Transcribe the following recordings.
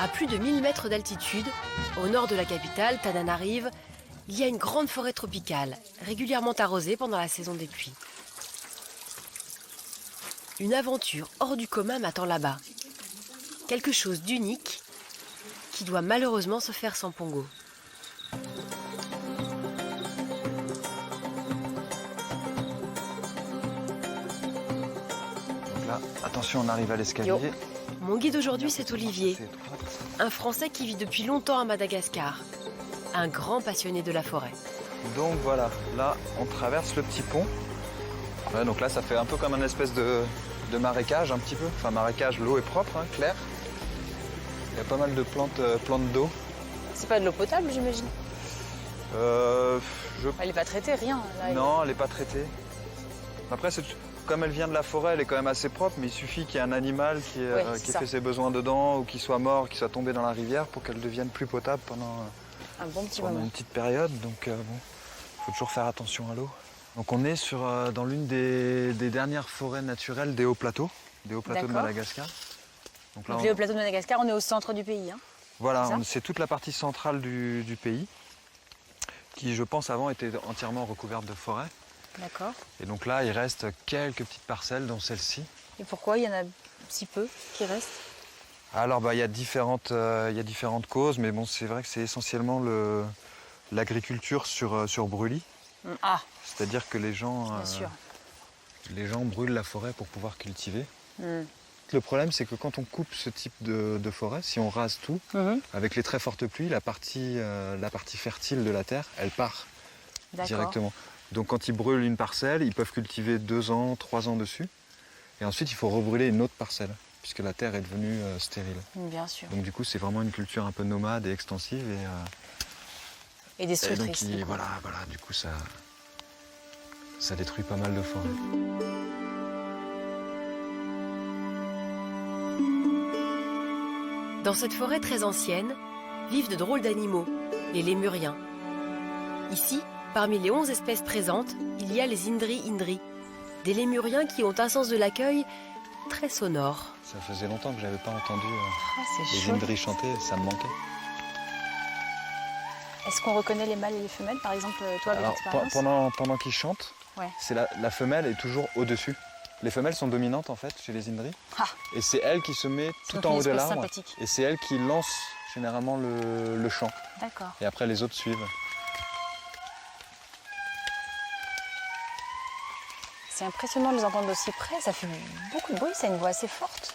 À plus de 1000 mètres d'altitude, au nord de la capitale, Tananarive, il y a une grande forêt tropicale, régulièrement arrosée pendant la saison des pluies. Une aventure hors du commun m'attend là-bas. Quelque chose d'unique qui doit malheureusement se faire sans Pongo. Donc là, attention, on arrive à l'escalier. Mon guide aujourd'hui, c'est Olivier, un Français qui vit depuis longtemps à Madagascar, un grand passionné de la forêt. Donc voilà, là, on traverse le petit pont. Ouais, donc là, ça fait un peu comme un espèce de marécage, un petit peu. Enfin, marécage, l'eau est propre, hein, claire. Il y a pas mal de plantes d'eau. C'est pas de l'eau potable, j'imagine. Elle n'est pas traitée, rien. Là, non, elle n'est pas traitée. Après, comme elle vient de la forêt, elle est quand même assez propre, mais il suffit qu'il y ait un animal qui ait fait ses besoins dedans ou qui soit mort, qui soit tombé dans la rivière pour qu'elle devienne plus potable pendant un bon petit moment. Une petite période. Donc bon, il faut toujours faire attention à l'eau. Donc on est dans l'une des dernières forêts naturelles des hauts plateaux de Madagascar. Donc les hauts plateaux de Madagascar, on est au centre du pays. Hein. Voilà, c'est toute la partie centrale du pays, qui je pense avant était entièrement recouverte de forêt. D'accord. Et donc là, il reste quelques petites parcelles, dont celle-ci. Et pourquoi il y en a si peu qui restent? Alors, il y a différentes causes, mais bon, c'est vrai que c'est essentiellement l'agriculture sur brûlis. Ah. C'est-à-dire que les gens brûlent la forêt pour pouvoir cultiver. Le problème, c'est que quand on coupe ce type de forêt, si on rase tout, avec les très fortes pluies, la partie fertile de la terre, elle part directement. Donc quand ils brûlent une parcelle, ils peuvent cultiver 2 ans, 3 ans dessus. Et ensuite, il faut rebrûler une autre parcelle, puisque la terre est devenue stérile. Bien sûr. Donc du coup, c'est vraiment une culture un peu nomade et extensive. Et destructrice. Et donc, voilà, du coup, ça détruit pas mal de forêts. Dans cette forêt très ancienne, vivent de drôles d'animaux, les lémuriens. Ici, parmi les 11 espèces présentes, il y a les Indri, des lémuriens qui ont un sens de l'accueil très sonore. Ça faisait longtemps que je n'avais pas entendu les chouette. Indri chanter, ça me manquait. Est-ce qu'on reconnaît les mâles et les femelles, par exemple, toi, avec l'expérience? Pendant qu'ils chantent, c'est la femelle est toujours au-dessus. Les femelles sont dominantes en fait chez les Indri. Et c'est elle qui se met tout en haut de l'arbre. Et c'est elle qui lance généralement le chant. D'accord. Et après les autres suivent. C'est impressionnant de les entendre d'aussi près, ça fait beaucoup de bruit, ça a une voix assez forte.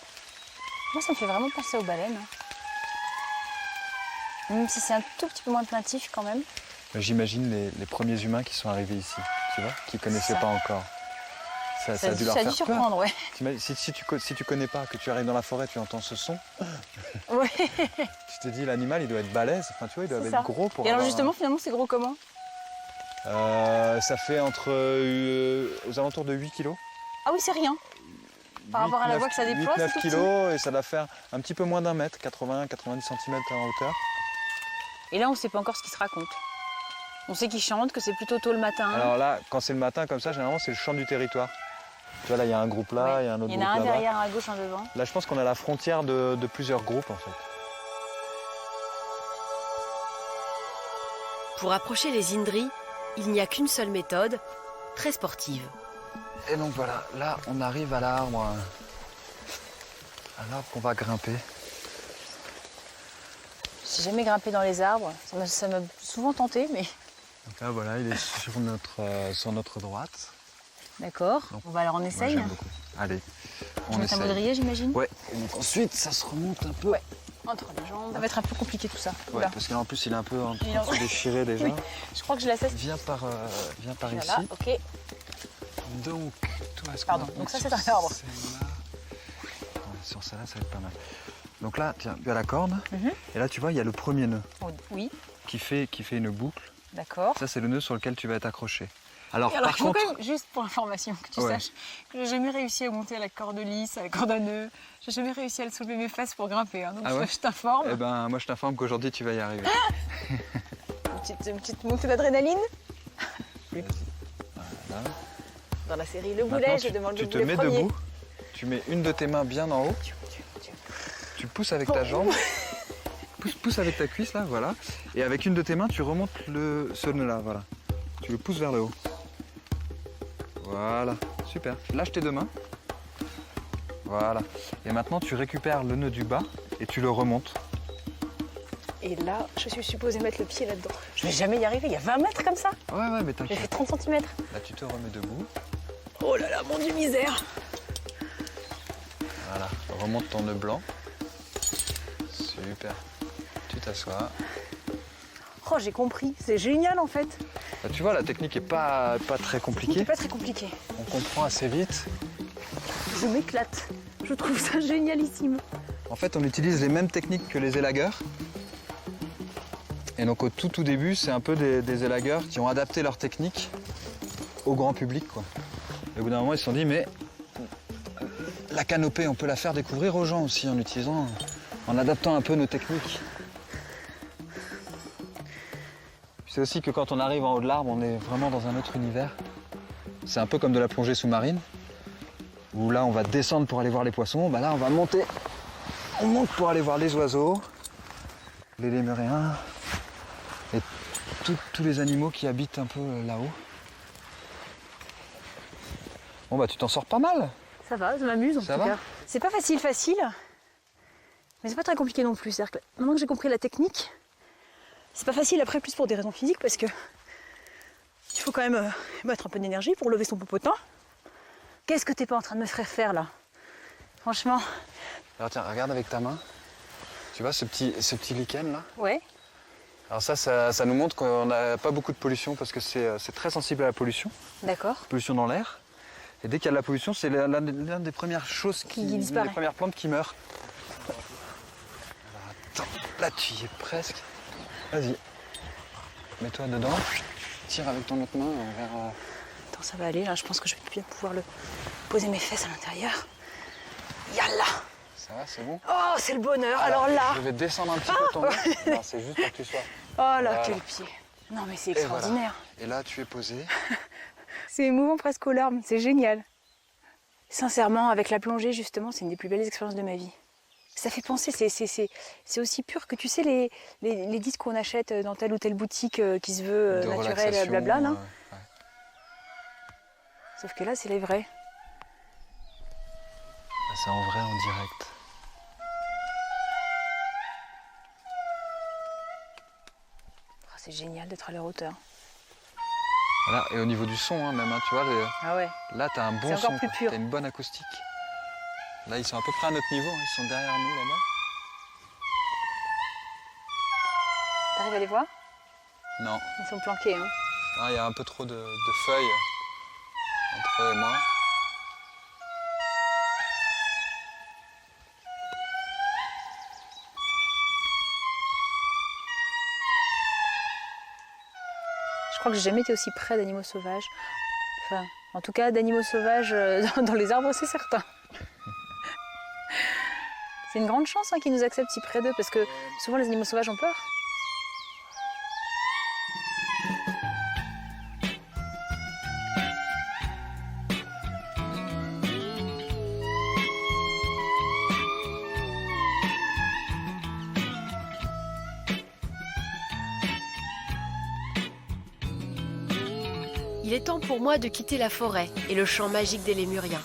Moi, ça me fait vraiment penser aux baleines. Même si c'est un tout petit peu moins plaintif quand même. J'imagine les premiers humains qui sont arrivés ici, tu vois, qui ne connaissaient pas encore. Ça a dû leur faire surprendre, peur. Ouais. Si tu connais pas, que tu arrives dans la forêt, tu entends ce son. Ouais. Tu te dis, l'animal, il doit être balèze, enfin, tu vois, il doit être gros pour. Et alors justement, finalement, c'est gros comment? Ça fait aux alentours de 8 kilos. Ah oui, c'est rien. Par rapport à la voix que ça déploie, 8-9 kilos, et ça doit faire un petit peu moins d'1 mètre, 80-90 cm en hauteur. Et là, on ne sait pas encore ce qui se raconte. On sait qu'ils chantent, que c'est plutôt tôt le matin. Alors là, quand c'est le matin comme ça, généralement, c'est le chant du territoire. Tu vois, là, il y a un groupe là, il y a un autre groupe là-bas. Il y en a un derrière, un à gauche, un devant. Là, je pense qu'on est à la frontière de plusieurs groupes, en fait. Pour approcher les Indri, il n'y a qu'une seule méthode, très sportive. Et donc voilà, là, on arrive à l'arbre qu'on va grimper. J'ai jamais grimpé dans les arbres, ça m'a souvent tenté, mais... Donc là, voilà, il est sur notre droite. D'accord, on alors on essaye. J'aime beaucoup. Allez, on essaye. Un baudrier, j'imagine. Ouais, et donc ensuite, ça se remonte un peu. Ouais, entre les jambes. Ça va être un peu compliqué tout ça. Ouais, parce qu'en plus, il est un peu en train de se déchirer déjà. Oui, je crois que je l'assaisse. Viens par voilà, ici. Ok. Donc, toi, est-ce Pardon, donc ça, c'est un arbre. Sur celle-là, ça va être pas mal. Donc là, tiens, tu as la corde. Et là, tu vois, il y a le premier nœud. Oui. Qui fait une boucle. D'accord. Ça, c'est le nœud sur lequel tu vas être accroché. Alors, par contre... quand même, juste pour information, que tu saches que j'ai jamais réussi à monter à la corde lisse, à la corde à nœud. J'ai jamais réussi à le soulever mes fesses pour grimper. Hein, donc je t'informe. Eh ben, moi, je t'informe qu'aujourd'hui, tu vas y arriver. une petite montée d'adrénaline. Voilà. Dans la série Le Boulet, je demande le boulet premier. Tu te mets debout, tu mets une de tes mains bien en haut, tu pousses avec ta jambe pousse avec ta cuisse là, voilà. Et avec une de tes mains, tu remontes ce nœud là, voilà. Tu le pousses vers le haut. Voilà, super. Lâche tes deux mains. Voilà. Et maintenant, tu récupères le nœud du bas et tu le remontes. Et là, je suis supposée mettre le pied là-dedans. Je vais jamais y arriver, il y a 20 mètres comme ça. Ouais, mais J'ai t'inquiète. fait 30 cm. Là, tu te remets debout. Oh là là, mon Dieu, misère. Voilà, remonte ton nœud blanc. Super. Tu t'assois. Oh, j'ai compris, c'est génial en fait. Bah, tu vois, la technique est pas très compliquée. C'est pas très compliqué. On comprend assez vite. Je m'éclate. Je trouve ça génialissime. En fait, on utilise les mêmes techniques que les élagueurs. Et donc au tout début, c'est un peu des élagueurs qui ont adapté leur technique au grand public, quoi. Et au bout d'un moment, ils se sont dit, mais la canopée, on peut la faire découvrir aux gens aussi en adaptant un peu nos techniques. C'est aussi que quand on arrive en haut de l'arbre, on est vraiment dans un autre univers. C'est un peu comme de la plongée sous-marine, où là, on va descendre pour aller voir les poissons. Bah là, on va monter. On monte pour aller voir les oiseaux, les lémuriens, et tous les animaux qui habitent un peu là-haut. Bon bah tu t'en sors pas mal. Ça va, ça m'amuse en tout cas. C'est pas facile, mais c'est pas très compliqué non plus. C'est-à-dire que maintenant que j'ai compris la technique, c'est pas facile après plus pour des raisons physiques parce que il faut quand même mettre un peu d'énergie pour lever son popotin. Qu'est-ce que t'es pas en train de me faire là? Franchement. Alors tiens, regarde avec ta main. Tu vois ce petit lichen là? Ouais. Alors ça nous montre qu'on n'a pas beaucoup de pollution parce que c'est très sensible à la pollution. D'accord. Pollution dans l'air. Et dès qu'il y a de la pollution, c'est l'une des premières choses qui disparaît. Les premières plantes qui meurent. Alors, attends, là tu y es presque. Vas-y. Mets-toi dedans. Tire avec ton autre main vers... Attends, ça va aller là. Je pense que je vais bien pouvoir poser mes fesses à l'intérieur. Yallah! Ça va, c'est bon? Oh, c'est le bonheur. Alors là... Je vais descendre un petit peu ton main. Non, c'est juste pour que tu sois... Oh là, voilà. quel pied. Non mais c'est extraordinaire. Voilà. Et là, tu es posé. C'est émouvant presque aux larmes, c'est génial. Sincèrement, avec la plongée, justement, c'est une des plus belles expériences de ma vie. Ça fait penser, c'est aussi pur que tu sais les disques qu'on achète dans telle ou telle boutique qui se veut naturelle, blabla, là. Ouais. Sauf que là, c'est les vrais. C'est en vrai, en direct. Oh, c'est génial d'être à leur hauteur. Voilà, et au niveau du son, hein, même, hein, tu vois, Ah ouais. là, t'as un bon C'est son, encore plus pur. t'as une bonne acoustique. Là, ils sont à peu près à notre niveau, hein, ils sont derrière nous, là-bas. T'arrives à les voir? Non. Ils sont planqués, hein. Ah, il y a un peu trop de feuilles entre eux et moi. Je crois que j'ai jamais été aussi près d'animaux sauvages. Enfin, en tout cas, d'animaux sauvages dans les arbres, c'est certain. C'est une grande chance hein, qu'ils nous acceptent si près d'eux, parce que souvent les animaux sauvages ont peur. Il est temps pour moi de quitter la forêt et le chant magique des lémuriens.